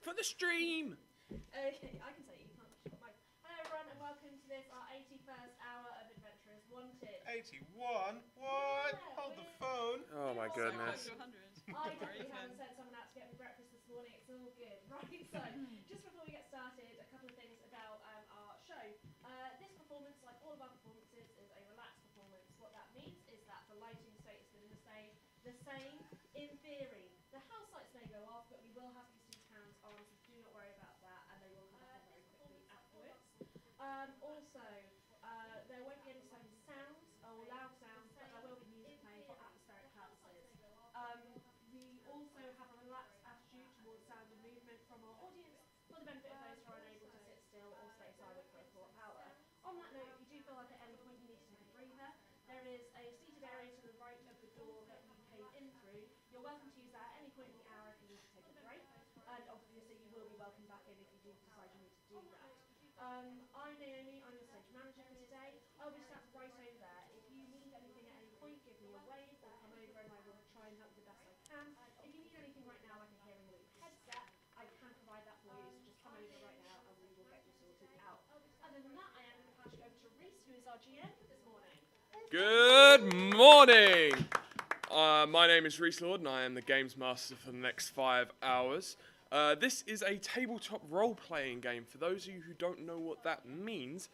for the stream. Okay, I can say you can't. Hello everyone and welcome to this, our 81st hour of Adventurers Wanted. 81? What? Yeah, Hold the phone. Oh my goodness. I definitely haven't sent someone out to get me breakfast this morning. It's all good. Right, so just before we get started, a couple of things about our show. This performance, like all of our performances, is a relaxed performance. What that means is that the lighting state is going to stay the same in theory. The house lights may go off, but we will have Christine's hands on, so do not worry about that, and they will come off very quickly afterwards. Also, there won't be any sudden sounds or loud sounds, but there will be music playing for atmospheric purposes. We also have a relaxed attitude towards sound and movement from our audience for the benefit of those who are unable to sit still or stay silent for a full hour. On that note, if you do feel like at any point you need to take a breather, there is a seated area to the right of the door that you came in through. You're welcome to use that at any point in the hour if you need to take a break, and obviously you will be welcome back in if you do decide you need to do that. I'm Naomi, I'm the stage manager for today. I'll be sat right over there. If you need anything at any point, give me a wave or come over and I will try and help you the best I can. If you need anything right now, like a hearing loop headset, I can provide that for you, so just come over right now and we will get you sorted out. Other than that, I am going to pass you over to Reese, who is our GM for this morning. Good morning. My name is Reese Lord and I am the Games Master for the next 5 hours. This is a tabletop role-playing game. For those of you who don't know what that means,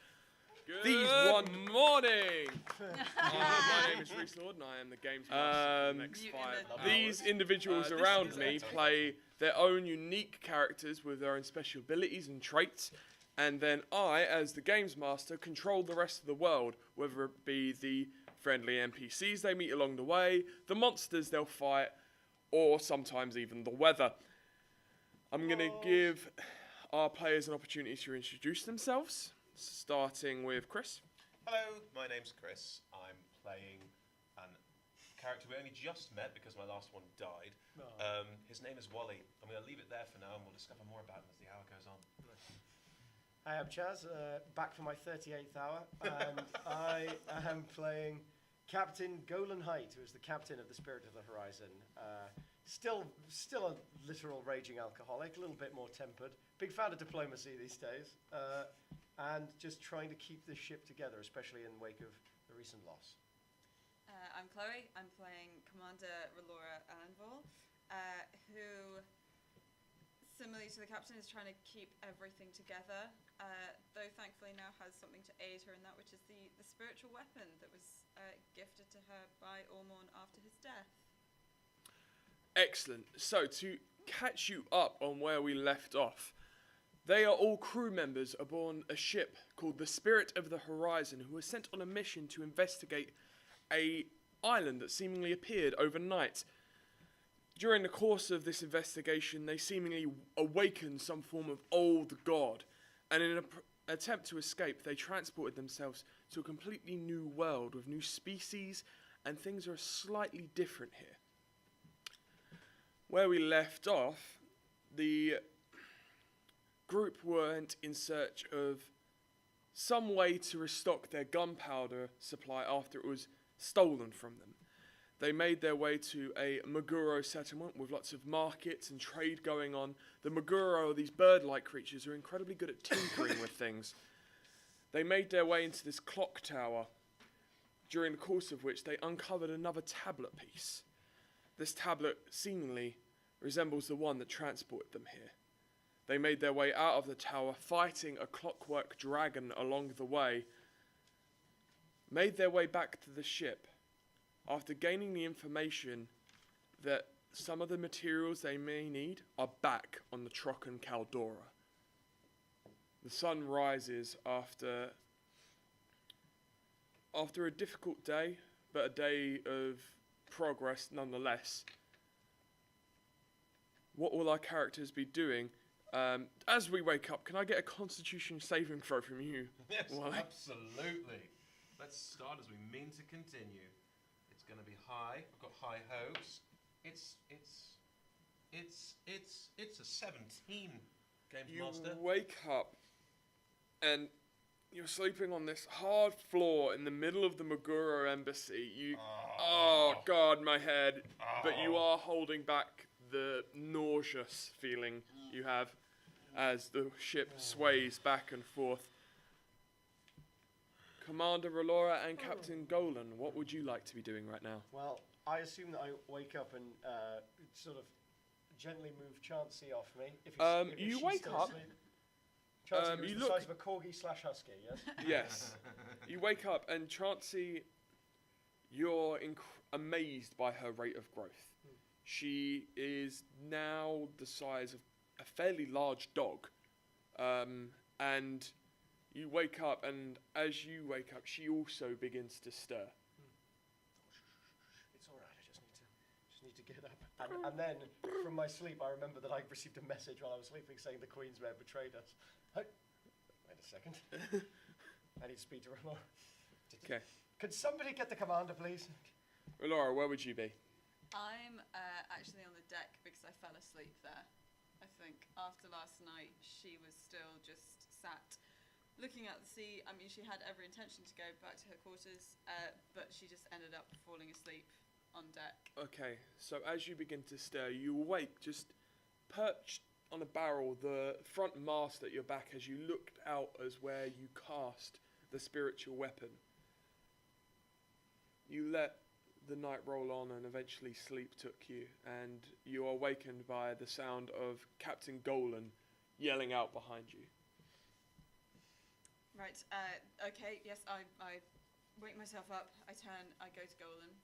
Good morning. My name is Reese Lord and I am the Games Master for the next 5 hours. These individuals around me play their own unique characters with their own special abilities and traits. And then I, as the Games Master, control the rest of the world, whether it be the friendly NPCs they meet along the way, the monsters they'll fight, or sometimes even the weather. I'm going to give our players an opportunity to introduce themselves, starting with Chris. Hello, my name's Chris. I'm playing a character we only just met because my last one died. His name is Wally. I'm going to leave it there for now and we'll discover more about him as the hour goes on. Hi, I'm Chaz, back for my 38th hour, and I am playing Captain Golan Height, who is the captain of the Spirit of the Horizon. Still a literal raging alcoholic, a little bit more tempered. Big fan of diplomacy these days, and just trying to keep this ship together, especially in the wake of the recent loss. I'm Chloe. I'm playing Commander Relora Anvil, who, similarly to the captain, is trying to keep everything together, though thankfully now has something to aid her in that, which is the spiritual weapon that was gifted to her by Ormorn after his death. Excellent. So, to catch you up on where we left off, they are all crew members aboard a ship called the Spirit of the Horizon, who were sent on a mission to investigate a island that seemingly appeared overnight. During the course of this investigation, they seemingly awakened some form of old god, and in an attempt to escape, they transported themselves to a completely new world with new species, and things are slightly different here. Where we left off, the group went in search of some way to restock their gunpowder supply after it was stolen from them. They made their way to a Maguro settlement with lots of markets and trade going on. The Maguro, these bird-like creatures, are incredibly good at tinkering with things. They made their way into this clock tower, during the course of which they uncovered another tablet piece. This tablet seemingly resembles the one that transported them here. They made their way out of the tower, fighting a clockwork dragon along the way, made their way back to the ship, after gaining the information that some of the materials they may need are back on the Trocken Caldora. The sun rises after a difficult day, but a day of progress nonetheless. What will our characters be doing? As we wake up, can I get a Constitution saving throw from you? Yes, Wally? absolutely. Let's start as we mean to continue. It's going to be high. I've got high hopes. It's a 17, Games Master. You wake up and you're sleeping on this hard floor in the middle of the Maguro embassy. Oh God, my head. But you are holding back the nauseous feeling you have. as the ship sways back and forth. Commander Relora and Captain Golan, what would you like to be doing right now? Well, I assume that I wake up and sort of gently move Chauncey off me. If You she's wake still up. asleep. Chauncey was You the look- size of a corgi / husky, yes? Yes. You wake up and Chauncey, you're amazed by her rate of growth. She is now the size of a fairly large dog. And you wake up, and as you wake up, she also begins to stir. It's all right. I just need to get up. And then from my sleep, I remember that I received a message while I was sleeping saying the Queen's men betrayed us. Wait a second. I need to speak to Relora. Okay. Could somebody get the commander, please? Relora, where would you be? I'm actually on the deck because I fell asleep there. I think after last night, she was still just sat looking at the sea. I mean, she had every intention to go back to her quarters, but she just ended up falling asleep on deck. Okay, so as you begin to stir, you awake just perched on a barrel, the front mast at your back as you looked out as where you cast the spiritual weapon. You let the night roll on and eventually sleep took you, and you are awakened by the sound of Captain Golan yelling out behind you. Right, okay, yes, I wake myself up, I go to Golan.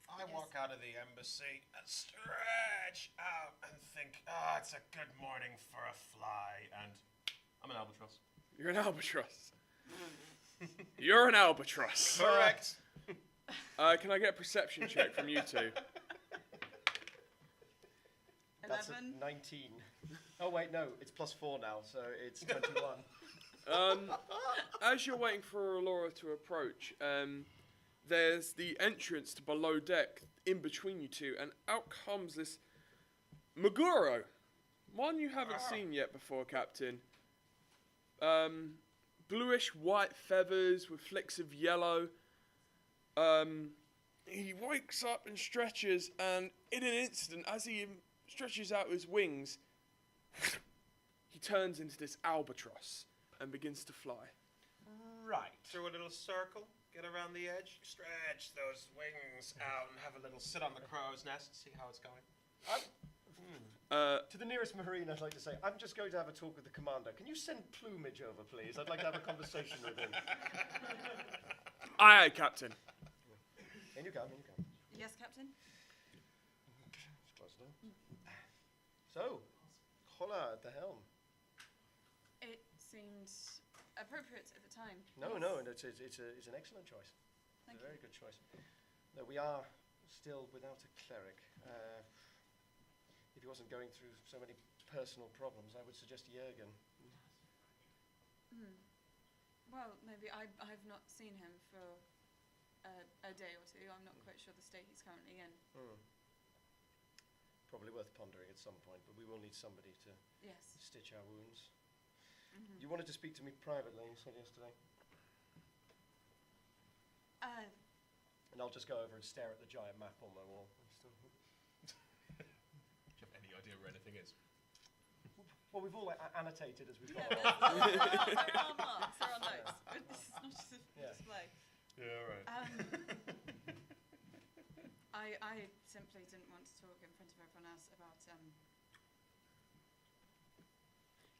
I Yes. walk out of the embassy and stretch out and think, it's a good morning for a fly, and I'm an albatross. You're an albatross. You're an albatross. Correct. Can I get a perception check from you two? That's a 11. 19. Oh, wait, no. It's +4 now, so it's 21. As you're waiting for Aurora to approach, there's the entrance to below deck in between you two, and out comes this Maguro. One you haven't seen yet before, Captain. Bluish white feathers with flecks of yellow. He wakes up and stretches, and in an instant, as he stretches out his wings, he turns into this albatross and begins to fly. Right. Through a little circle, get around the edge, stretch those wings out, and have a little sit on the crow's nest, see how it's going. To the nearest marine, I'd like to say, I'm just going to have a talk with the commander. Can you send Plumage over, please? I'd like to have a conversation with him. Aye, Captain. In you come, in you come. Yes, Captain? Just close the door. So, Hola at the helm. It seemed appropriate at the time. No, Yes. no, and it's an excellent choice. Thank It's a very you. good choice. No, we are still without a cleric. If he wasn't going through so many personal problems, I would suggest Jurgen. Well, maybe I've not seen him for a day or two. I'm not quite sure the state he's currently in. Probably worth pondering at some point, but we will need somebody to Yes. stitch our wounds. Mm-hmm. You wanted to speak to me privately, you said yesterday. And I'll just go over and stare at the giant map on my wall. Do you have any idea where anything is? Well, we've all annotated as we've Yeah, gone there along. are marks, there are notes. But this is not just a Yeah. display. Yeah, right. I simply didn't want to talk in front of everyone else about,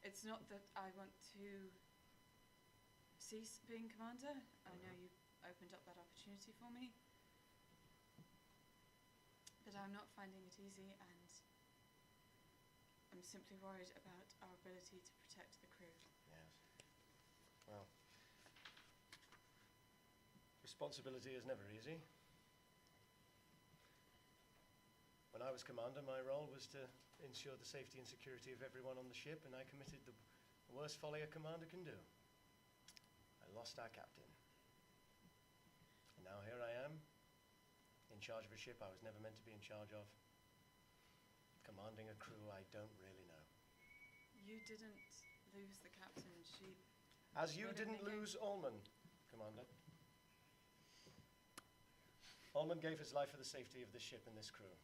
it's not that I want to cease being commander. I know you opened up that opportunity for me. But I'm not finding it easy, and I'm simply worried about our ability to protect the crew. Yes. Well, responsibility is never easy. When I was commander, my role was to ensure the safety and security of everyone on the ship, and I committed the worst folly a commander can do. I lost our captain. And now here I am, in charge of a ship I was never meant to be in charge of, commanding a crew I don't really know. You didn't lose the captain. She As you What did didn't they do? lose Allman, Commander. Allman gave his life for the safety of this ship and this crew,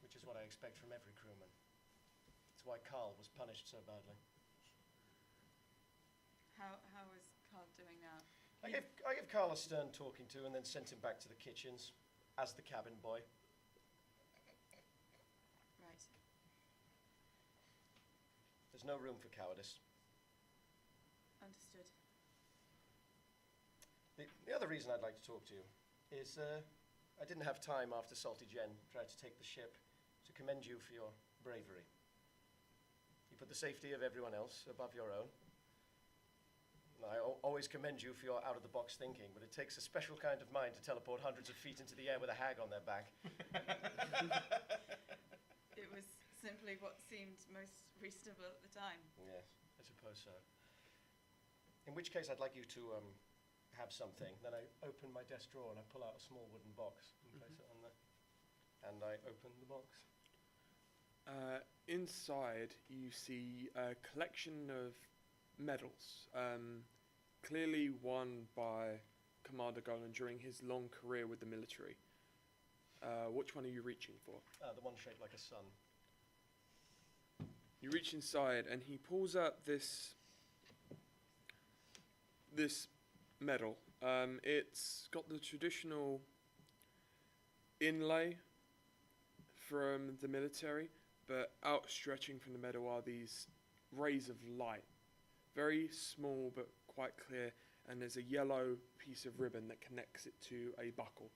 which is what I expect from every crewman. It's why Carl was punished so badly. How is Carl doing now? I gave Carl a stern talking to and then sent him back to the kitchens as the cabin boy. Right. There's no room for cowardice. Understood. The other reason I'd like to talk to you is I didn't have time after Salty Jen tried to take the ship to commend you for your bravery. You put the safety of everyone else above your own. I always commend you for your out-of-the-box thinking, but it takes a special kind of mind to teleport hundreds of feet into the air with a hag on their back. It was simply what seemed most reasonable at the time. Yes, I suppose so. In which case, I'd like you to have something. Then I open my desk drawer and I pull out a small wooden box and place it on there. And I open the box. Inside, you see a collection of medals, clearly won by Commander Golan during his long career with the military. Which one are you reaching for? The one shaped like a sun. You reach inside, and he pulls out this medal. It's got the traditional inlay from the military, but outstretching from the medal are these rays of light. Very small but quite clear, and there's a yellow piece of ribbon that connects it to a buckle.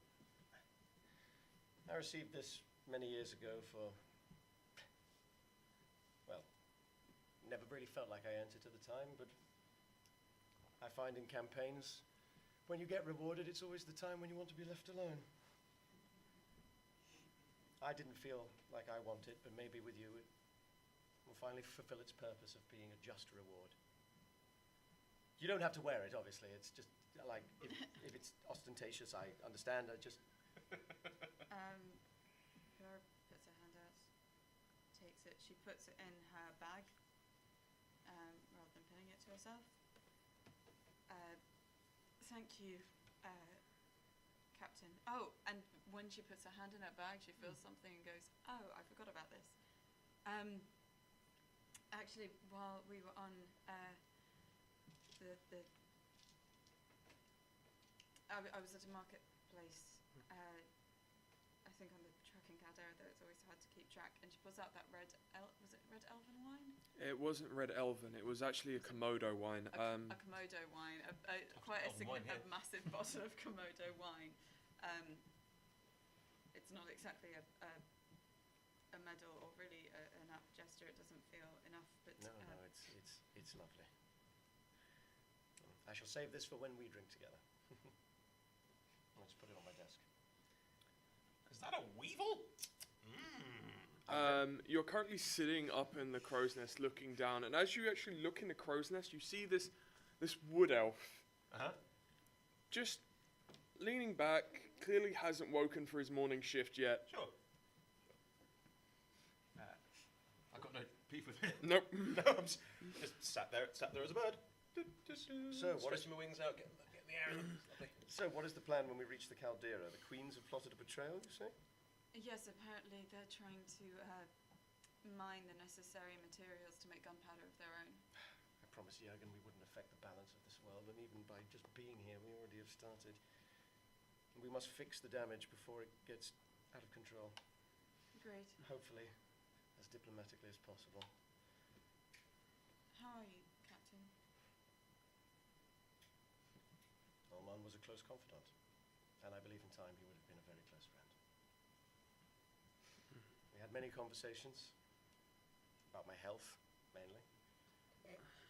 I received this many years ago for, well, never really felt like I earned it at the time, but I find in campaigns, when you get rewarded, it's always the time when you want to be left alone. I didn't feel like I want it, but maybe with you it will finally fulfill its purpose of being a just reward. You don't have to wear it, obviously. It's just like, if it's ostentatious, I understand. Flora puts her hand out, takes it. She puts it in her bag, rather than pinning it to herself. Thank you, Captain. Oh, and when she puts her hand in her bag, she feels something and goes, "Oh, I forgot about this." Actually, while we were on I was at a marketplace, I think on the tracking caldera, though it's always hard to keep track, and she pulls out that was it red elven wine? It wasn't red elven, it was actually a Komodo wine. A Komodo wine, quite a Elven wine, yeah. massive bottle of Komodo wine. It's not exactly a medal or really an apt gesture. It doesn't feel enough, but No, it's lovely. I shall save this for when we drink together. Let's put it on my desk. Is that a weevil? You're currently sitting up in the crow's nest looking down, and as you actually look in the crow's nest, you see this wood elf just leaning back, clearly hasn't woken for his morning shift yet. Sure. I got no beef with it. Nope. No, I'm just sat there as a bird. So, what is Stretching my wings out, getting the air in them. It's lovely. So, what is the plan when we reach the caldera? The queens have plotted a betrayal, you say? yes, apparently they're trying to mine the necessary materials to make gunpowder of their own. I promise Jurgen we wouldn't affect the balance of this world, and even by just being here, we already have started. We must fix the damage before it gets out of control. Great. Hopefully, as diplomatically as possible. How are you, Captain? Olman was a close confidant, and I believe in time he would have been a very close friend. We had many conversations about my health, mainly.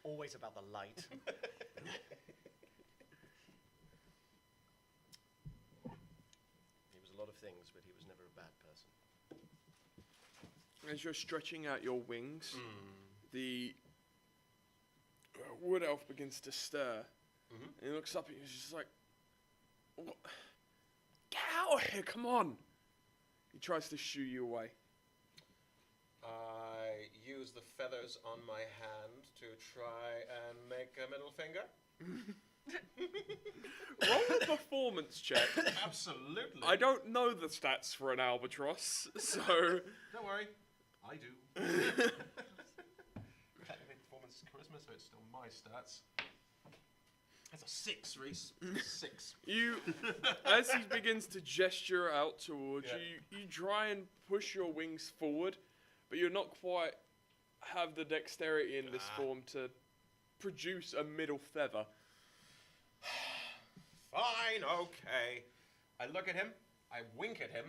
Always about the light. He was a lot of things, but he was never a bad person. As you're stretching out your wings, the wood elf begins to stir. And he looks up and he's just like, "What? Get out of here, come on!" He tries to shoo you away. I use the feathers on my hand to try and make a middle finger. Roll a performance check. Absolutely. I don't know the stats for an albatross, so... Don't worry, I do. That's a 6, Reese. 6. As he begins to gesture out towards Yeah. you try and push your wings forward, but you're not quite have the dexterity in this form to produce a middle feather. Fine, okay. I look at him, I wink at him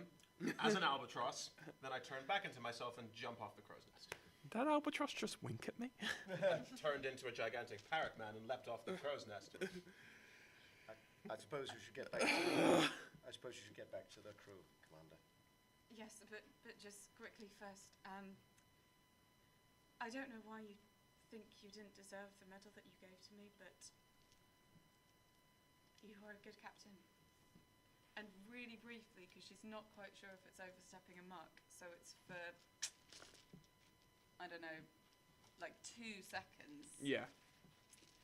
as an albatross, then I turn back into myself and jump off the crow's nest. That albatross just wink at me? I turned into a gigantic parrot man and leapt off the crow's nest. I suppose you should get back to the crew, Commander. Yes, but just quickly first, I don't know why you think you didn't deserve the medal that you gave to me, but you are a good captain. And really briefly, because she's not quite sure if it's overstepping a mark, so it's for, I don't know, like 2 seconds. Yeah.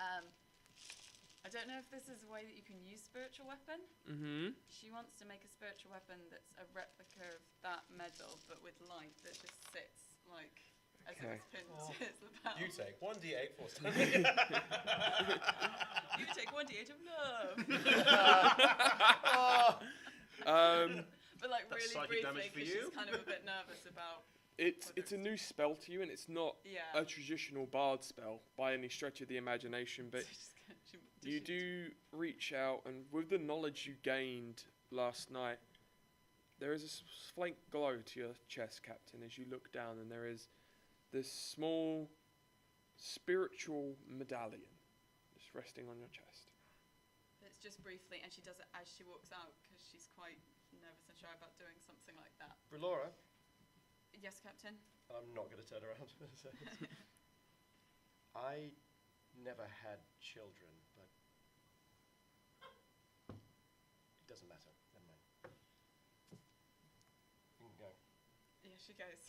I don't know if this is a way that you can use spiritual weapon. Mm-hmm. She wants to make a spiritual weapon that's a replica of that medal, but with light that just sits like as if it's pinned to its lapel. You take 1d8 for You take 1d8 of love. But like That's really psychic damage briefly, for because you. she's kind of a bit nervous about. It's a new spell to you, and it's not Yeah. a traditional bard spell by any stretch of the imagination, but you do reach out, and with the knowledge you gained last night, there is a faint glow to your chest, Captain, as you look down, and there is this small spiritual medallion just resting on your chest. It's just briefly, and she does it as she walks out because she's quite nervous and shy about doing something like that. Relora, Yes, Captain. and I'm not going to turn around. I never had children, but it doesn't matter. Never mind. You can go. Yeah, she goes.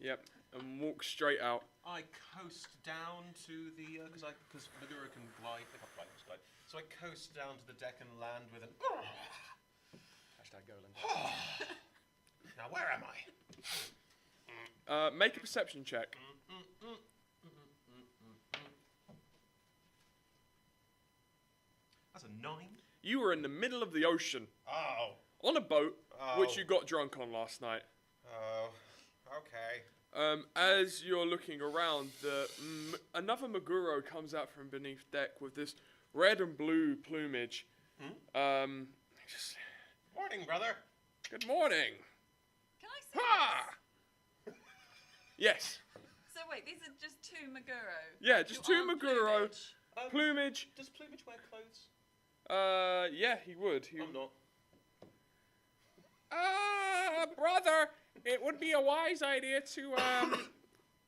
Yep, and walk straight out. I coast down to the because Magura can glide. They can't glide. So I coast down to the deck and land with an. Hashtag Golan. Now where am I? Make a perception check. That's a 9. You were in the middle of the ocean Oh. on a boat, which Oh. you got drunk on last night. Oh. Okay. As you're looking around, another Maguro comes out from beneath deck with this red and blue plumage. Just, Morning, brother. good morning. Can I see Ha! Yes. this? So wait, these are just 2 Maguro. Yeah, just who 2 aren't Maguro. plumage. Plumage. Does Plumage wear clothes? Yeah, he would. I'm not. Brother, it would be a wise idea to,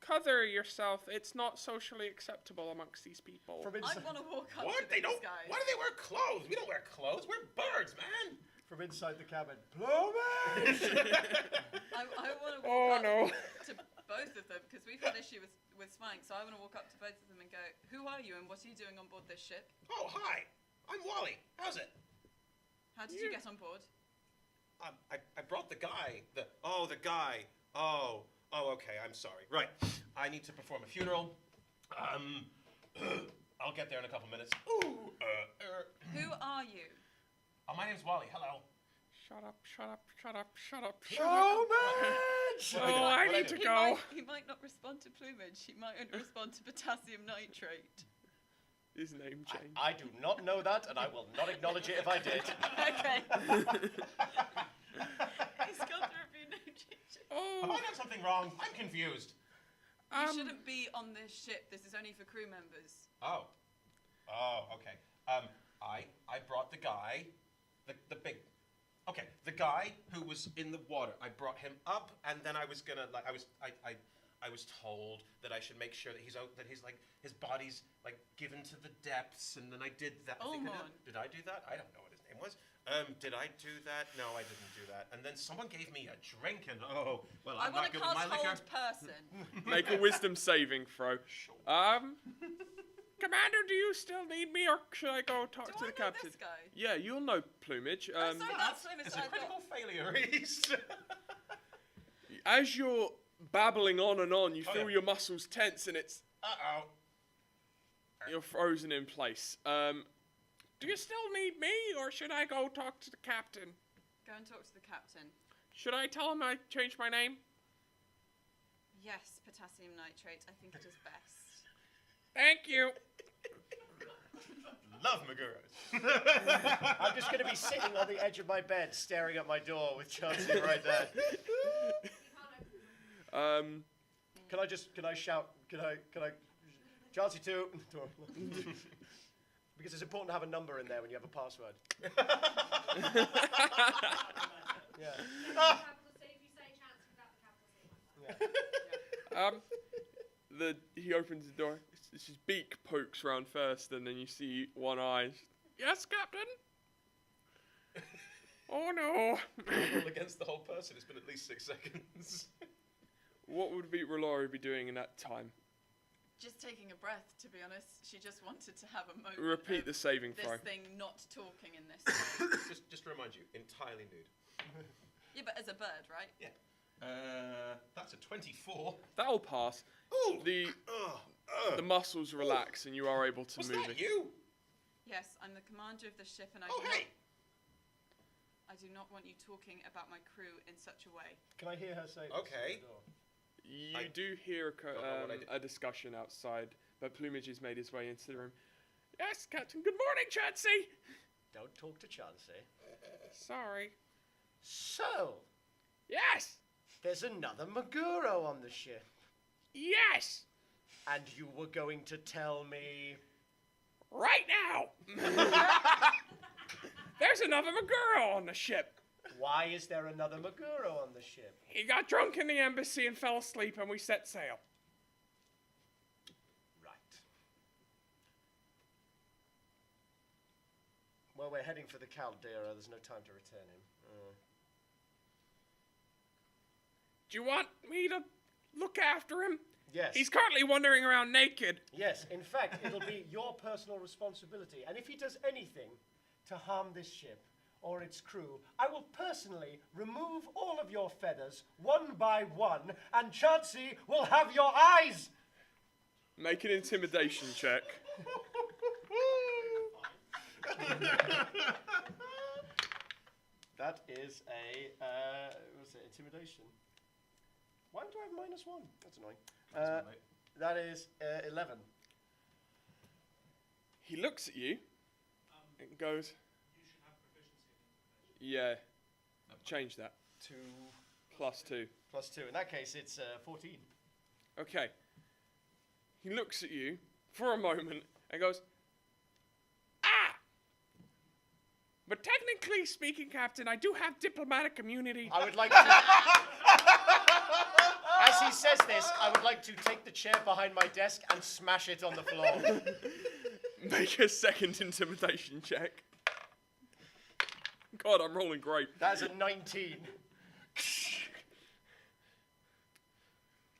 cover yourself. It's not socially acceptable amongst these people. From I inside, want to walk up What? to They these don't. guys. Why do they wear clothes? We don't wear clothes. We're birds, man. from inside the cabin. Plumage! I want to walk Oh, up no. to both of them because we've had issue with spying. So I want to walk up to both of them and go, "Who are you and what are you doing on board this ship? Oh, hi. I'm Wally. How's it? How did you get on board?" I brought the guy. The guy. Oh, okay. I'm sorry. Right. I need to perform a funeral. I'll get there in a couple minutes. Ooh. Who are you? Oh, my name's Wally. Hello. Shut up, shut up, shut up, shut up, shut up. Plumage! Oh, I need to go. He might not respond to plumage. He might only respond to potassium nitrate. His name changed. I do not know that, and I will not acknowledge it if I did. Okay. He's gone through a few name changes. Have I done something wrong? I'm confused. You shouldn't be on this ship. This is only for crew members. Oh, okay. I brought the guy, the big, okay, the guy who was in the water. I brought him up, and then I was gonna I was told that I should make sure that he's out, that he's like his body's like given to the depths, and then I did that. I think I Ulmon. did I do that? I don't know what his name was. Did I do that? No, I didn't do that. And then someone gave me a drink, and well, I I'm want not to good with my cast liquor. hold person. Make a wisdom saving throw. Sure. Commander, do you still need me, or should I go talk Do to I the know captain? this guy? Yeah, you'll know Plumage. Sorry, that's plumage. It's I a thought- critical failure, Reese. As you're babbling on and on, you feel yeah. your muscles tense, and it's Uh-oh. You're frozen in place. Do you still need me, or should I go talk to the captain? Go and talk to the captain. Should I tell him I changed my name? Yes, potassium nitrate. I think it is best. Thank you. Love Maguros. I'm just going to be sitting on the edge of my bed, staring at my door with Chauncey right there. Can I shout? Can I, Chauncey 2? Because it's important to have a number in there when you have a password. Yeah. Capital C, if you say Chancey without the capital C. Yeah. He opens the door. His beak pokes round first, and then you see one eye. Yes, Captain. Oh no. Roll against the whole person. It's been at least 6 seconds. What would Rolari be doing in that time? Just taking a breath, to be honest. She just wanted to have a moment. Repeat of the saving this throw. thing not talking in this way. just to remind you, entirely nude. Yeah, but as a bird, right? Yeah. That's a 24. That'll pass. Ooh. The muscles relax, and you are able to Was move that it. you? Yes, I'm the commander of the ship, and I do not want you talking about my crew in such a way. Can I hear her say this? Okay. You do hear Don't know what I did. a discussion outside, but Plumage has made his way into the room. Yes, Captain. Good morning, Chansey. Don't talk to Chauncey. Sorry. So, Yes. there's another Maguro on the ship. Yes. And you were going to tell me... Right now. There's another Maguro on the ship. Why is there another Maguro on the ship? He got drunk in the embassy and fell asleep, and we set sail. Right. Well, we're heading for the Caldera. There's no time to return him. Do you want me to look after him? Yes. He's currently wandering around naked. Yes, in fact, it'll be your personal responsibility. And if he does anything to harm this ship or its crew, I will personally remove all of your feathers one by one, and Chauncey will have your eyes. Make an intimidation check. That is a, what's it, intimidation? Why do I have -1? That's annoying. That is 11. He looks at you and goes, You should have proficiency in yeah, change that. 2 +2. plus 2. In that case, it's 14. Okay. He looks at you for a moment and goes, ah! But technically speaking, Captain, I do have diplomatic immunity. I would like to... As he says this, I would like to take the chair behind my desk and smash it on the floor. Make a second intimidation check. God, I'm rolling great. That is a 19.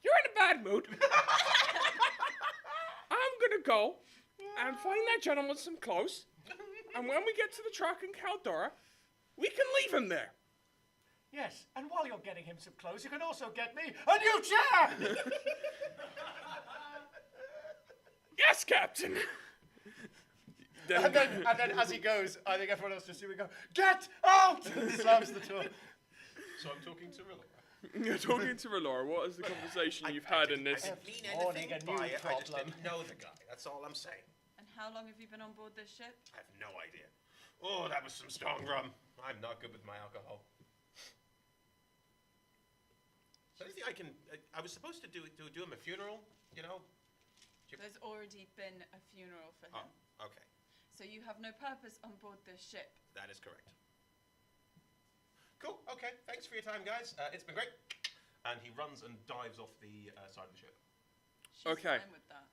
You're in a bad mood. I'm gonna go and find that gentleman some clothes. And when we get to the truck in Caldera, we can leave him there. Yes, and while you're getting him some clothes, you can also get me a new chair! Yes, Captain. and then as he goes, I think everyone else just see me go, get out! And slams the door. So I'm talking to Rilla. You're talking to Rolora. What is the conversation you've had in this? I didn't mean Morning, anything a new by it. I just problem. didn't know the guy. That's all I'm saying. And how long have you been on board this ship? I have no idea. Oh, that was some strong rum. I'm not good with my alcohol. But I think I can. I was supposed to do him a funeral, you know. There's already been a funeral for him. Oh, okay. So you have no purpose on board this ship. That is correct. Cool. Okay. Thanks for your time, guys. It's been great. And he runs and dives off the side of the ship. She's Okay. fine with that.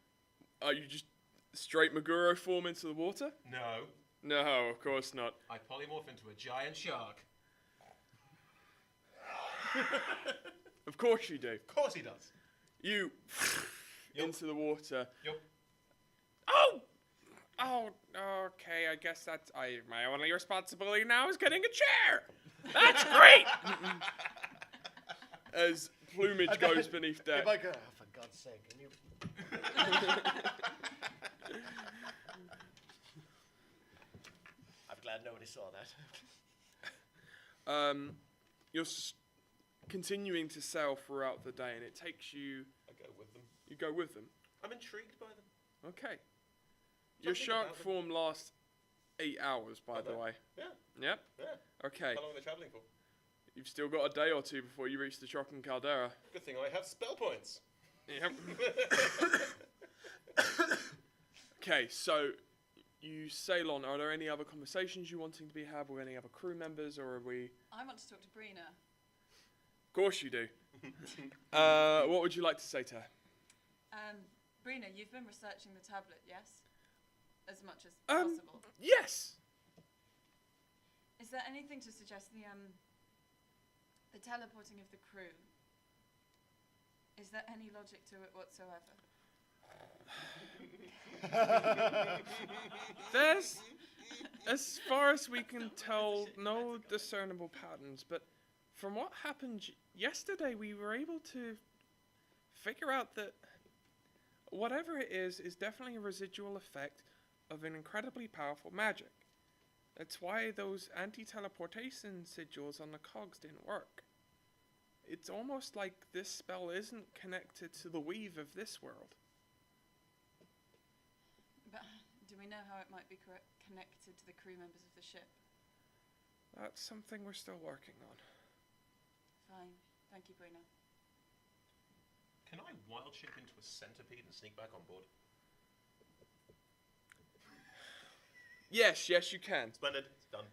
Are you just straight Maguro form into the water? No, No, of course not. I polymorph into a giant shark. Of course you do. Of course he does. You Yup. into the water. Yup. Oh, okay. I guess that's my only responsibility now is getting a chair. That's great. As plumage goes beneath deck. If I go, oh, for God's sake, can you... saw that. You're continuing to sail throughout the day, and it takes you. I go with them. You go with them. I'm intrigued by them. Okay. Your Something shark about them. form lasts 8 hours, by Oh, the no. way. Yeah, Yep. yeah. Okay. How long are they travelling for? You've still got a day or two before you reach the Trocken Caldera. Good thing I have spell points. Yep. Okay, so you sail on. Are there any other conversations you wanting to be had with any other crew members, or are we? I want to talk to Brina. Of course you do. What would you like to say to her? Brina, you've been researching the tablet, yes? As much as Um, possible. Yes. Is there anything to suggest the teleporting of the crew? Is there any logic to it whatsoever? There's, as far as we can tell, no discernible patterns, but from what happened yesterday, we were able to figure out that whatever it is definitely a residual effect of an incredibly powerful magic. That's why those anti-teleportation sigils on the cogs didn't work. It's almost like this spell isn't connected to the weave of this world. But do we know how it might be connected to the crew members of the ship? That's something we're still working on. Fine. Thank you, Brina. Can I wild shape into a centipede and sneak back on board? Yes, you can. Splendid. It's done.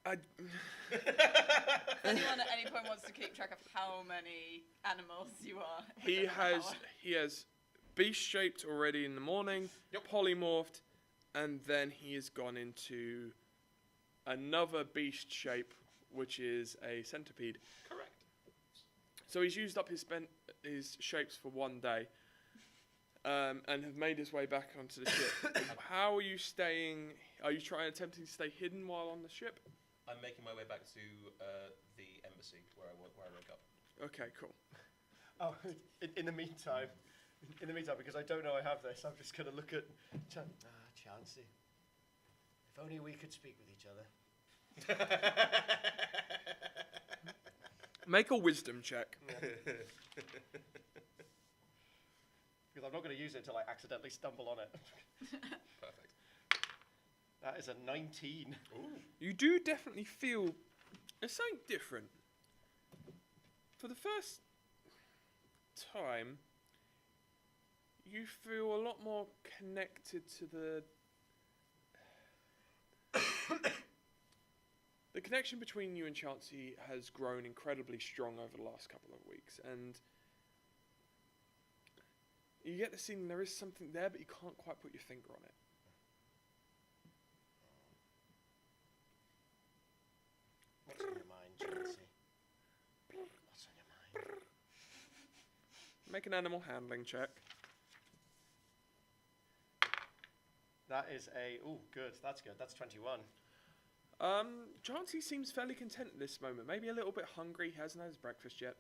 If anyone at any point wants to keep track of how many animals you are. He has beast shaped already in the morning, Yep. polymorphed, and then he has gone into another beast shape, which is a centipede. Correct. So he's used up his shapes for one day, and have made his way back onto the ship. How are you staying? Are you attempting to stay hidden while on the ship? I'm making my way back to the embassy where I woke up. Okay, cool. Oh, in the meantime, because I don't know I have this, I'm just going to look at Chansey. If only we could speak with each other. Make a wisdom check. Because I'm not going to use it until I accidentally stumble on it. Perfect. That is a 19. Ooh. You do definitely feel there's something different. For the first time, you feel a lot more connected to the connection between you and Chansey has grown incredibly strong over the last couple of weeks, and you get the feeling there is something there, but you can't quite put your finger on it. What's on your mind, Chansey? What's on your mind? Make an animal handling check. That is good. That's good. That's 21. Chansey seems fairly content at this moment. Maybe a little bit hungry. He hasn't had his breakfast yet.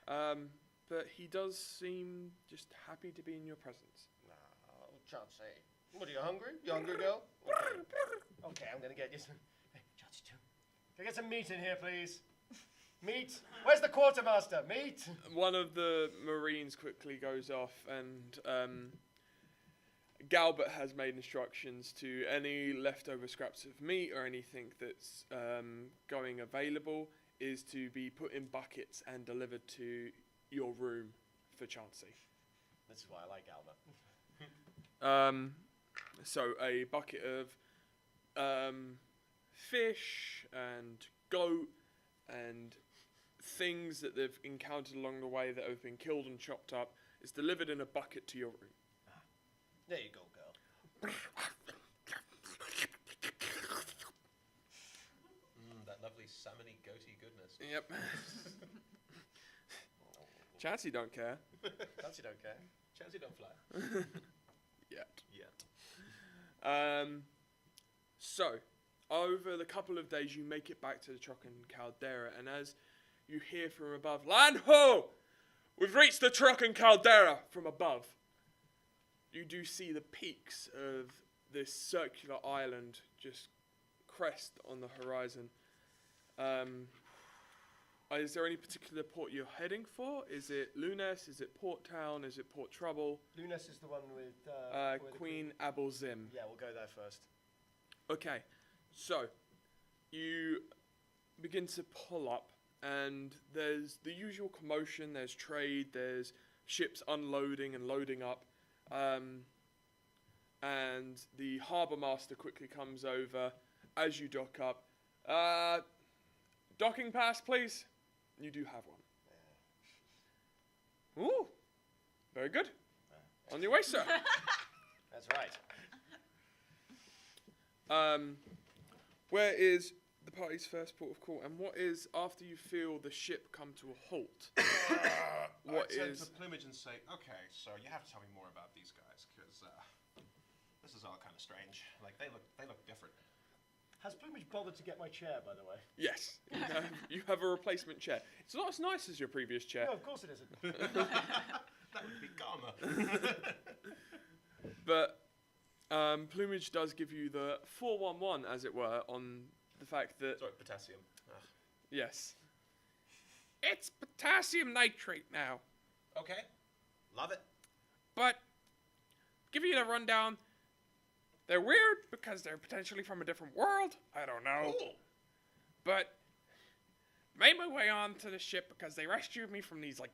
But he does seem just happy to be in your presence. No, Chansey. What, are you hungry? You hungry, girl? Okay, I'm going to get you some... Hey, Chansey, too. Can I get some meat in here, please? Meat? Where's the quartermaster? Meat? One of the Marines quickly goes off, and Galbert has made instructions to any leftover scraps of meat or anything that's going available is to be put in buckets and delivered to your room for Chansey. This is why I like Albert. So a bucket of fish and goat and things that they've encountered along the way that have been killed and chopped up is delivered in a bucket to your room. There you go, girl. That lovely salmony goatee goodness. Yep. Chansey don't care. Chansey don't care. Chansey don't fly. Yet. Yet. So, over the couple of days, you make it back to the Trocken Caldera, and as you hear from above, "Land ho! We've reached the Trocken Caldera!" from above. You do see the peaks of this circular island just crest on the horizon. Is there any particular port you're heading for? Is it Lunes? Is it Port Town? Is it Port Trouble? Lunes is the one with Queen Abelzim. Yeah, we'll go there first. Okay, so you begin to pull up, and there's the usual commotion. There's trade. There's ships unloading and loading up. And the harbour master quickly comes over as you dock up. Docking pass, please. You do have one. Ooh, very good. On your way, sir. That's right. Where is the party's first port of call, and what is, after you feel the ship come to a halt, what I turn is... to Plumage and say, okay, so you have to tell me more about these guys, because this is all kind of strange. Like, they look different. Has Plumage bothered to get my chair, by the way? Yes, you have a replacement chair. It's not as nice as your previous chair. No, of course it isn't. That would be karma. But Plumage does give you the 411, as it were, on the fact that... Sorry, potassium. Yes. It's potassium nitrate now. Okay, love it. But, give you the rundown. They're weird because they're potentially from a different world. I don't know. Cool. But, made my way onto the ship because they rescued me from these, like,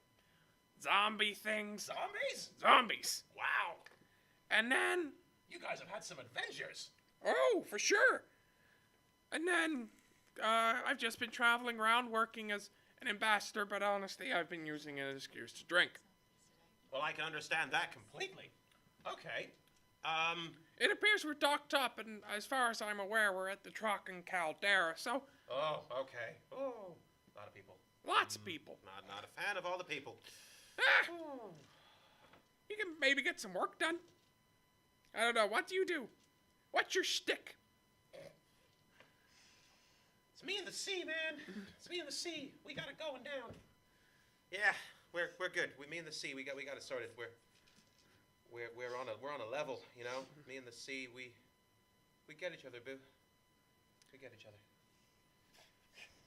zombie things. Zombies? Zombies. Wow. And then... You guys have had some adventures. Oh, for sure. And then, I've just been traveling around working as an ambassador, but honestly, I've been using it as an excuse to drink. Well, I can understand that completely. Okay. It appears we're docked up, and as far as I'm aware, we're at the Trocken Caldera, so... Oh, okay. Oh, a lot of people. Lots of people. Not a fan of all the people. Ah! You can maybe get some work done. I don't know, what do you do? What's your shtick? It's me and the sea, man. It's me and the sea. We got it going down. Yeah, we're good. Me and the sea. We got it sorted. We're on a level, you know. Me and the sea. We get each other, boo. We get each other.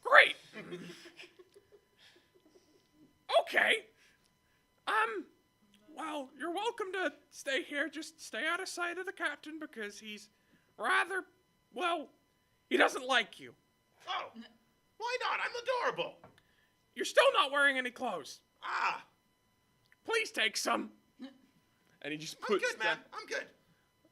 Great. Okay. Well, you're welcome to stay here. Just stay out of sight of the captain because he's rather, well, he doesn't like you. Oh, why not? I'm adorable. You're still not wearing any clothes. Ah, Please take some. And he just I'm puts good, man. I'm good.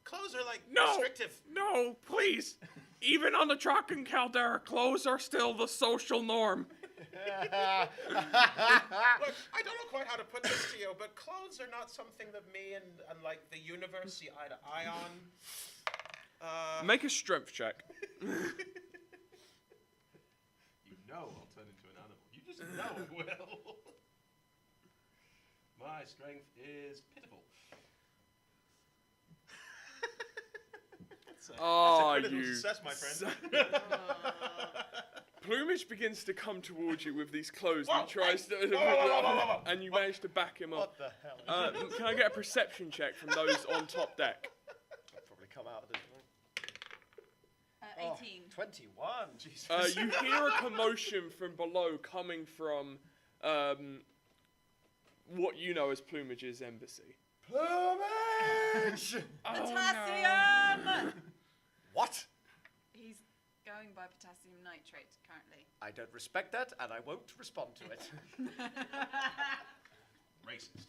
Clothes are like No, restrictive. no, please. Even on the Trocken Caldera, clothes are still the social norm. Look, I don't know quite how to put this to you, but clothes are not something that me and like the universe see eye to eye on. Make a strength check. You know I'll turn into an animal. You just know it will. My strength is pitiful. That's a critical you success, my friend. Plumage begins to come towards you with these clothes. Whoa, And he tries to, whoa. and you manage to back him up. What the hell? Can I get a perception check from those on top deck? I'll probably come out of this one. 18. 21. Jesus. You hear a commotion from below coming from what you know as Plumage's embassy. Plumage! Potassium! What? He's going by potassium nitrate currently. I don't respect that, and I won't respond to it. Racist.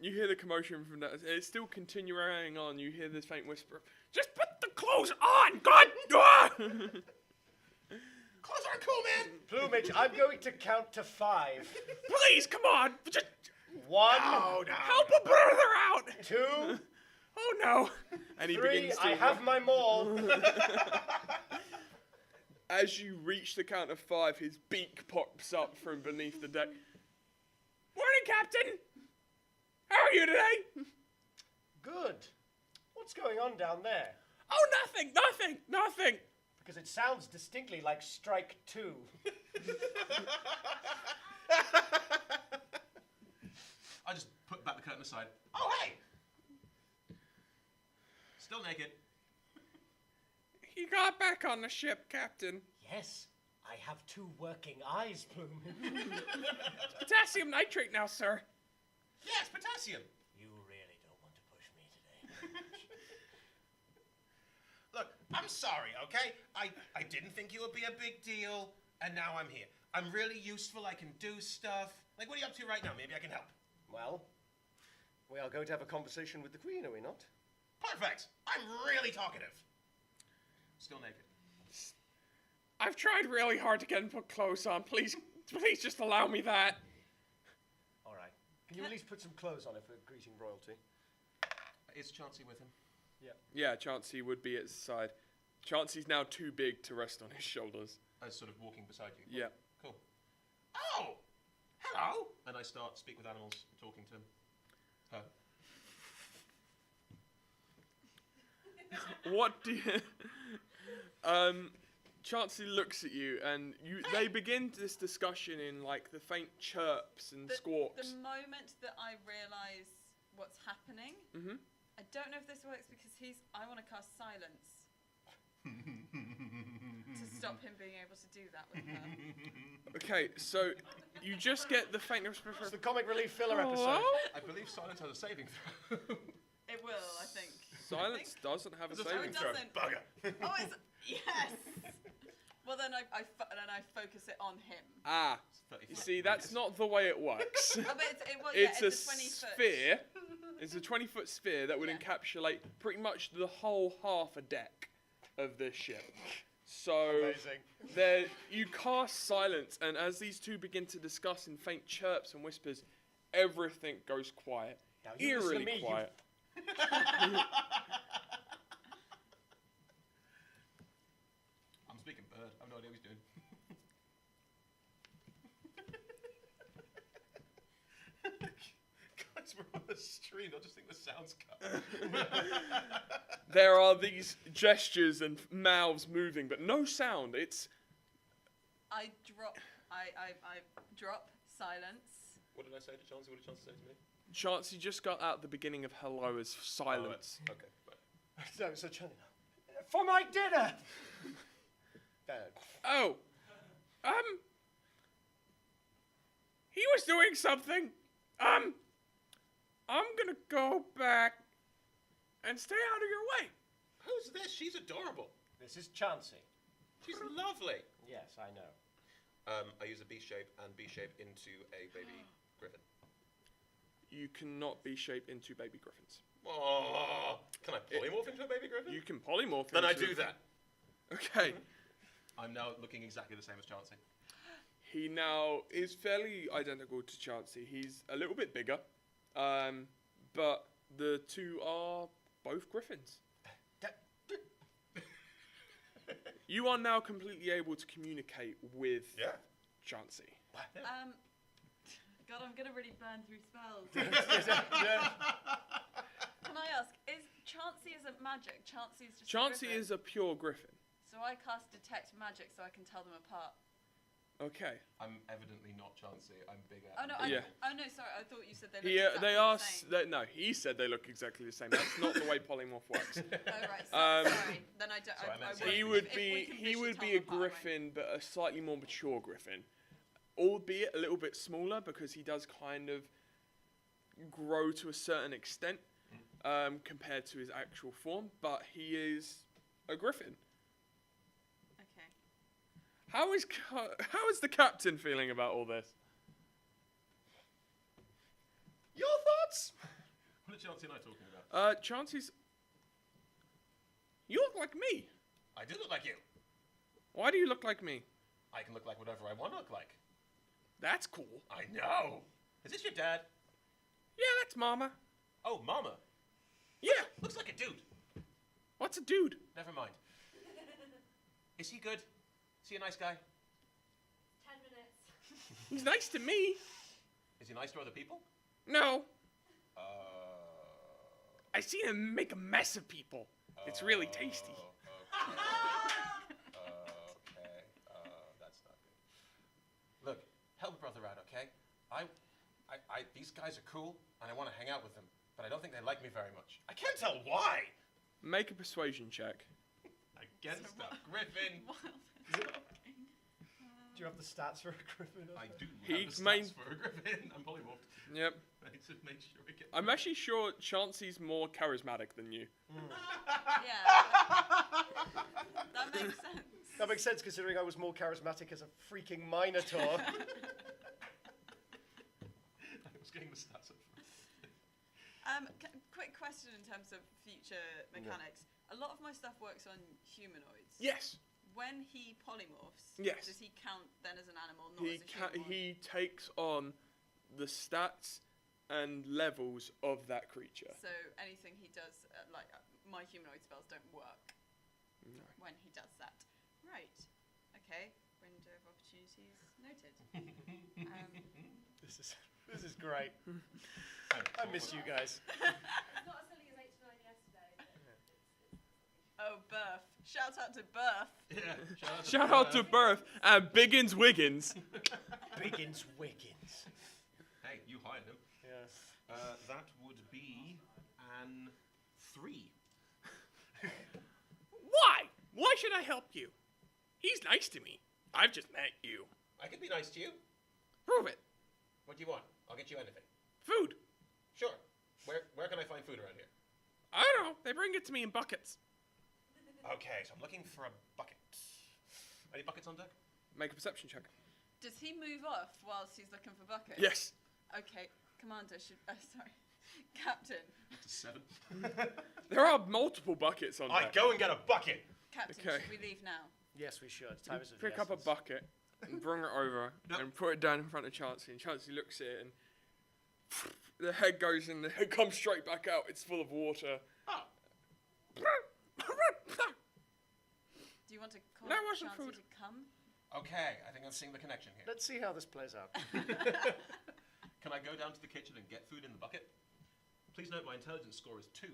You hear the commotion from that. It's still continuing on. You hear this faint whisper. Just put the clothes on, God! Clothes aren't cool, man. Plumage, I'm going to count to 5. Please, come on. Just 1, No. help a brother out. 2, Oh no. And he 3. begins to... I have my maul. As you reach the count of 5, his beak pops up from beneath the deck. Morning, Captain. How are you today? Good. What's going on down there? Oh, nothing. Because it sounds distinctly like Strike 2. I just put back the curtain aside. Oh, hey! naked. He got back on the ship, Captain. Yes, I have 2 working eyes, Plume. Potassium nitrate now, sir. Yes, potassium. You really don't want to push me today. Look, I'm sorry, okay? I didn't think you would be a big deal, and now I'm here. I'm really useful. I can do stuff. Like, what are you up to right now? Maybe I can help. Well, we are going to have a conversation with the Queen, are we not? Perfect. I'm really talkative. Still naked. I've tried really hard to get him put clothes on. Please just allow me that. All right. Can you at least put some clothes on it for greeting royalty? Is Chauncey with him? Yeah, Chauncey would be at his side. Chauncey's now too big to rest on his shoulders. I was sort of walking beside you. Yeah. Cool. Oh! Hello! And I speak with animals, talking to him. What do you... Chauncey looks at you, and they begin this discussion in, like, the faint chirps and squawks. The moment that I realise what's happening, I don't know if this works because I want to cast silence to stop him being able to do that with her. Okay, so you just get the faint... It's the comic relief filler episode. Hello? I believe silence has a saving throw. It will, I think. Silence doesn't have a saving throw. throw. Doesn't. Bugger. Oh, yes! Well, then I focus it on him. Ah, you see, that's not the way it works. Oh, but It's a 20-foot sphere. It's a 20-foot sphere that would encapsulate pretty much the whole half a deck of this ship. So there, you cast silence, and as these two begin to discuss in faint chirps and whispers, everything goes quiet, Now, you listen to eerily me, quiet. I'm speaking bird. I have no idea what he's doing. Guys, we're on the stream. I'll just think the sound's cut. There are these gestures and mouths moving, but no sound. I drop silence. What did I say to Chauncey? What did Chauncey say to me? Chauncey just got out the beginning of hello as silence. Oh, okay. So Charlie, for my dinner! Oh, he was doing something. I'm gonna go back and stay out of your way. Who's this? She's adorable. This is Chauncey. She's lovely. Yes, I know. I use a B shape and B shape into a baby griffin. You cannot be shaped into baby griffins. Oh, can I polymorph into a baby griffin? You can polymorph. Then I into do that. Okay. I'm now looking exactly the same as Chauncey. He now is fairly identical to Chauncey. He's a little bit bigger, but the two are both griffins. You are now completely able to communicate with Chauncey. God, I'm gonna really burn through spells. Yeah. Can I ask, is Chauncey isn't magic? Chauncey's just Chauncey a griffin. is a pure griffin. So I cast detect magic so I can tell them apart. Okay. I'm evidently not Chauncey. I'm bigger. Oh no! Oh no! Sorry, I thought you said they. He, looked exactly they the are. same. No, he said they look exactly the same. That's not the way polymorph works. Oh right. Sorry. Then I don't. Sorry, I meant won't. He If would we be. can He would visually be a tell them apart, I won't. griffin, but a slightly more mature griffin, albeit a little bit smaller because he does kind of grow to a certain extent compared to his actual form. But he is a griffin. Okay. How is the captain feeling about all this? Your thoughts? What are Chauncey and I talking about? Chauncey's. You look like me. I do look like you. Why do you look like me? I can look like whatever I want to look like. That's cool. I know. Is this your dad? Yeah, that's Mama. Oh, Mama. Yeah. Looks like a dude. What's a dude? Never mind. Is he good? Is he a nice guy? 10 minutes. He's nice to me. Is he nice to other people? No. I seen him make a mess of people. It's really tasty. Okay. That's not good. Look, help a brother out, okay? These guys are cool, and I want to hang out with them, but I don't think they like me very much. I can't tell why. Make a persuasion check. Against the griffin. Do you have the stats for a griffin? I do He have the main- stats for a griffin. I'm polymorphed. Yep. I need to make sure we get... I'm actually sure Chansey's more charismatic than you. Yeah. That makes sense. That makes sense considering I was more charismatic as a freaking Minotaur. I was getting the stats up first. Quick question in terms of future mechanics. A lot of my stuff works on humanoids. Yes. When he polymorphs, Yes. does he count then as an animal, not as a human? He takes on the stats and levels of that creature. So anything he does, my humanoid spells don't work No. when he does that. Right. Okay. Window of opportunities noted. This is great. I missed you guys. It's not as silly as 8 to 9 yesterday. But Oh, Birth. Shout out to Birth. Yeah. Shout out to Birth and Biggins Wiggins. Biggins Wiggins. Hey, you hired him. Yes. That would be an 3. Why? Why should I help you? He's nice to me. I've just met you. I could be nice to you. Prove it. What do you want? I'll get you anything. Food. Sure. Where can I find food around here? I don't know. They bring it to me in buckets. Okay, so I'm looking for a bucket. Any buckets on deck? Make a perception check. Does he move off whilst he's looking for buckets? Yes. Okay. Commander should... sorry. Captain. It's a 7. There are multiple buckets on I deck. go and get a bucket. Captain, Okay. should we leave now? Yes, we should. Time is of the Pick up a essence. bucket and bring it over Yep. and put it down in front of Chansey. And Chansey looks at it and the head goes in, the head comes straight back out. It's full of water. Oh. Do you want to call No, it wasn't Chansey food. to come? Okay, I think I'm seeing the connection here. Let's see how this plays out. Can I go down to the kitchen and get food in the bucket? Please note my intelligence score is 2.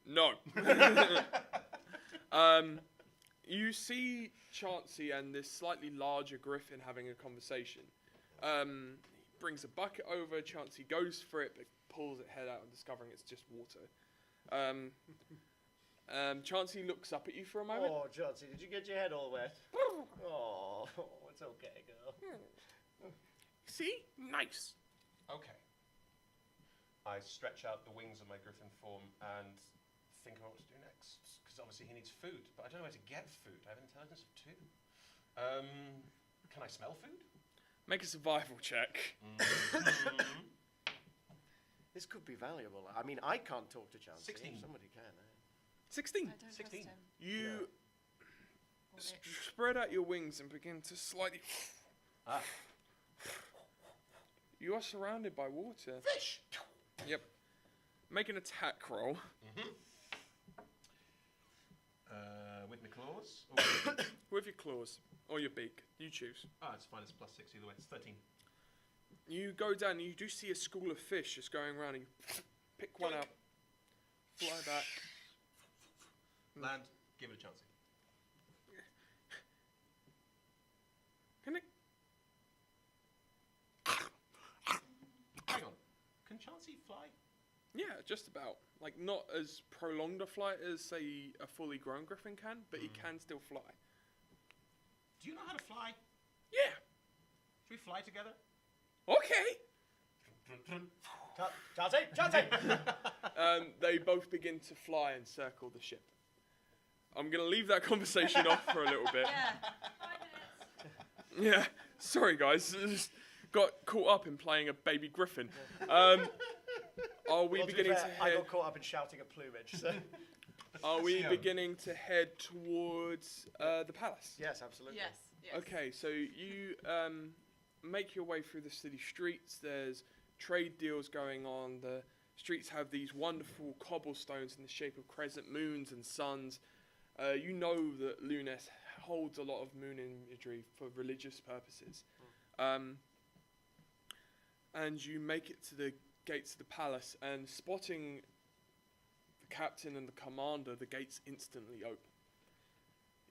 No. You see Chansey and this slightly larger griffin having a conversation. Brings a bucket over, Chansey goes for it, but pulls it head out and discovering it's just water. Chansey looks up at you for a moment. Oh, Chauncey, did you get your head all wet? Oh, it's okay, girl. See? Nice. Okay. I stretch out the wings of my griffin form and think about what to do next. Because obviously he needs food, but I don't know where to get food. I have an intelligence of 2. Can I smell food? Make a survival check. This could be valuable. I mean, I can't talk to Chauncey. 16. Somebody can. 16. I don't 16. trust him. You Or it. spread out your wings and begin to slightly... Ah. You are surrounded by water. Fish! Yep. Make an attack roll. With my claws? Or With your claws. Or your beak. You choose. it's fine, it's +6 either way. It's 13. You go down and you do see a school of fish just going around and you pick one out. Fly back. Land, give it a chance. Can it... Hang on. Can Chansey fly? Yeah, just about. Like, not as prolonged a flight as, say, a fully grown griffin can, but he can still fly. Do you know how to fly? Yeah. Should we fly together? Okay. Chauncey! They both begin to fly and circle the ship. I'm going to leave that conversation off for a little bit. Yeah. 5 minutes. Yeah. Sorry, guys. Just got caught up in playing a baby griffin. Are we Well, to be beginning fair, to I head... got caught up in shouting at plumage, so... Are we Yeah. beginning to head towards the palace? Yes, absolutely. Yes. Yes. Okay, so you make your way through the city streets. There's trade deals going on. The streets have these wonderful cobblestones in the shape of crescent moons and suns. You know that Lunes holds a lot of moon imagery for religious purposes. And you make it to the gates of the palace, and spotting the captain and the commander, the gates instantly open.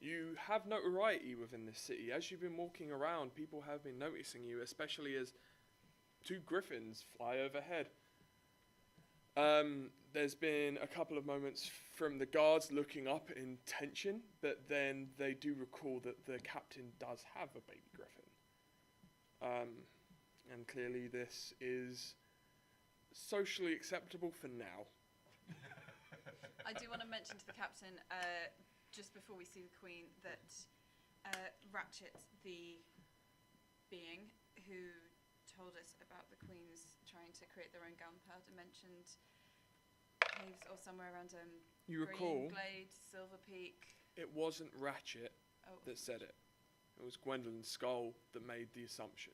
You have notoriety within this city. As you've been walking around, people have been noticing you, especially as 2 griffins fly overhead. There's been a couple of moments from the guards looking up in tension, but then they do recall that the captain does have a baby griffin. And clearly this is socially acceptable for now. I do want to mention to the captain, just before we see the Queen, that Ratchet, the being who told us about the Queens trying to create their own gunpowder, mentioned caves or somewhere around You recall, Glade, Silver Peak. it wasn't Ratchet Oh, that said it. It was Gwendolyn Skull that made the assumption.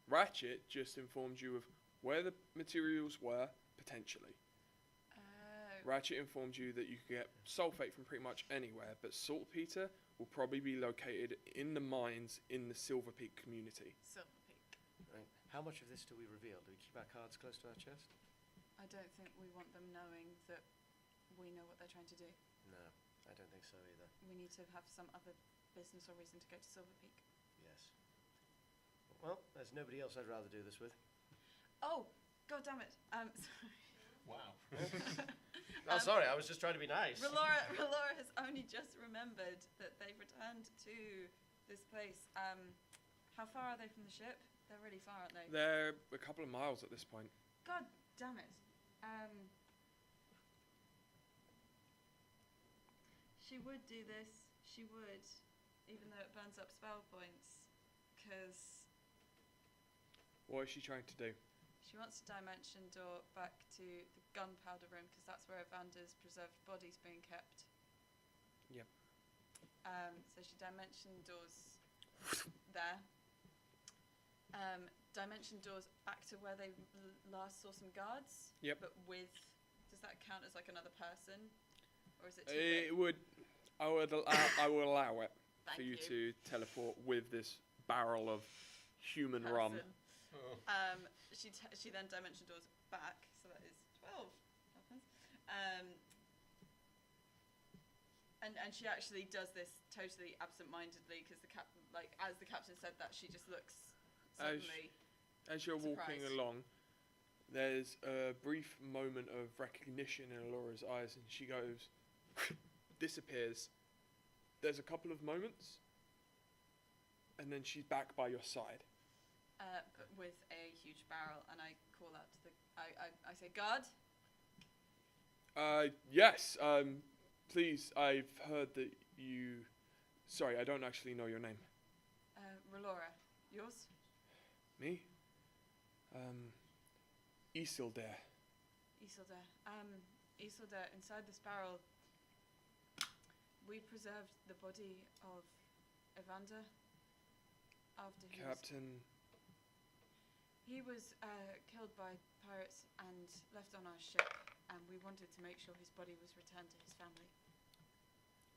Ratchet just informed you of where the materials were, potentially. Ratchet informed you that you could get sulfate from pretty much anywhere, but saltpeter will probably be located in the mines in the Silver Peak community. Silver Peak. Right. How much of this do we reveal? Do we keep our cards close to our chest? I don't think we want them knowing that we know what they're trying to do. No, I don't think so either. We need to have some other business or reason to go to Silver Peak. Yes. Well, there's nobody else I'd rather do this with. Oh, god damn it. Sorry. Wow. Oh, sorry, I was just trying to be nice. Relora has only just remembered that they've returned to this place. How far are they from the ship? They're really far, aren't they? They're a couple of miles at this point. God damn it. She would do this. She would, even though it burns up spell points, because What is she trying to do? she wants to dimension door back to the gunpowder room, because that's where Evander's preserved body's being kept. Yep. So she dimension doors there. Dimension doors back to where they last saw some guards. Yep. But with, does that count as like another person, or is it too It big? would. I will allow it Thank for you to teleport with this barrel of human rum. Person. Oh. She then dimension doors back, so that is 12 weapons. And she actually does this totally absent-mindedly, because as the captain said that, she just looks suddenly. As you're walking surprised. along, there's a brief moment of recognition in Alora's eyes, and she goes, disappears. There's a couple of moments, and then she's back by your side. But with a huge barrel, and I call out to the. I say, guard. Yes. Please. I've heard that you. Sorry, I don't actually know your name. Relora, yours? Me. Isildur. Isildur. Isildur, inside this barrel, we preserved the body of Evander after Captain. He was killed by pirates and left on our ship, and we wanted to make sure his body was returned to his family.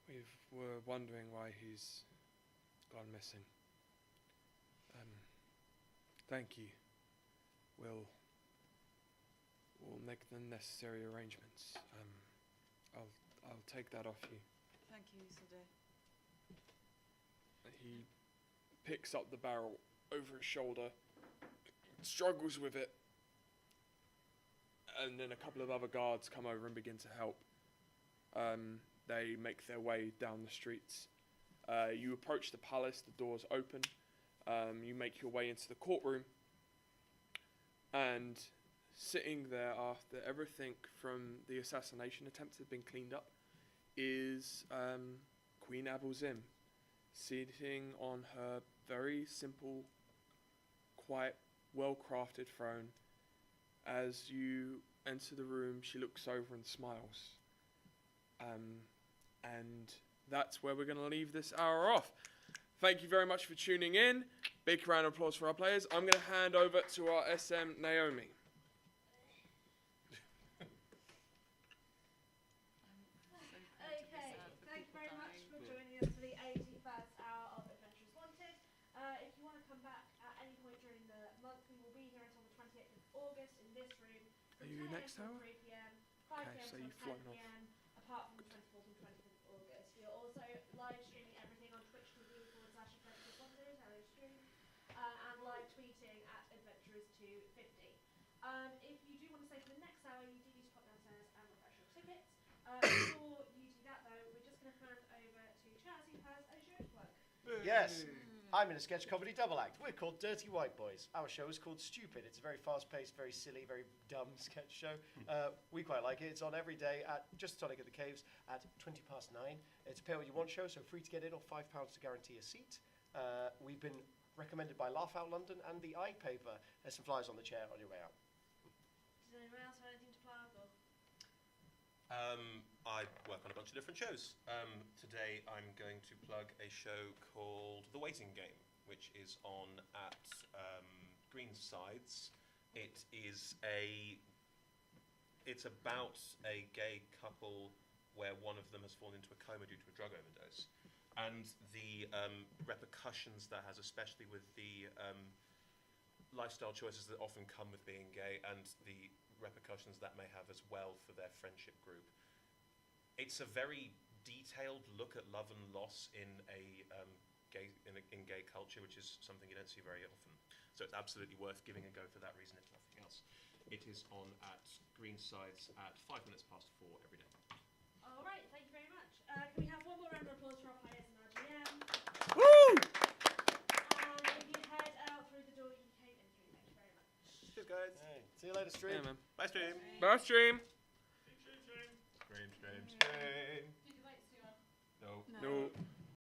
We were wondering why he's gone missing. Thank you. We'll make the necessary arrangements. I'll take that off you. Thank you, Isildur. He picks up the barrel over his shoulder, struggles with it, and then a couple of other guards come over and begin to help. They make their way down the streets. You approach the palace, the doors open. You make your way into the courtroom, and sitting there after everything from the assassination attempts had been cleaned up is Queen Abelzim, sitting on her very simple, quiet, well-crafted throne. As you enter the room, she looks over and smiles. And that's where we're going to leave this hour off. Thank you very much for tuning in. Big round of applause for our players. I'm going to hand over to our SM, Naomi. Okay, thank you very much for joining us for the 81st hour of Adventures Wanted. If you want to come back at any point during the month, we will be here until the 28th of August in this room from Are you 10 next till hour? 3 p.m, 5 Okay, p.m. so till you've 10 flown off. p.m, apart from the 24th and 25th of August. We are also live streaming everything on twitch.tv/Adventures Wanted, hello stream, and live tweeting at Adventurers250. If you do want to stay for the next hour, you do need to pop downstairs and refresh your tickets. Before you do that, though, we're just going to hand over to Chaz, who has a show to plug. Yes, I'm in a sketch comedy double act. We're called Dirty White Boys. Our show is called Stupid. It's a very fast-paced, very silly, very dumb sketch show. We quite like it. It's on every day at Just Tonic at the Caves at 9:20. It's a pay what you want show, so free to get in or £5 to guarantee a seat. We've been recommended by Laugh Out London and the iPaper. There's some flyers on the chair on your way out. Does anyone else have anything to plug? Or? I work on a bunch of different shows. Today I'm going to plug a show called The Waiting Game, which is on at Greensides. It's about a gay couple where one of them has fallen into a coma due to a drug overdose, and the repercussions that has, especially with the lifestyle choices that often come with being gay, and the repercussions that may have as well for their friendship group. It's a very detailed look at love and loss in gay culture, which is something you don't see very often. So it's absolutely worth giving a go for that reason, if nothing else. It is on at Greensides at 4 every day. All right, thank you very much. Can we have one more round of applause for our players and our GM? Woo! And if you head out through the door you came in through, thank you very much. Cheers, guys. Hey, see you later, stream. Yeah, man. Bye, stream. Bye, stream. Stream. Do the lights do No. No.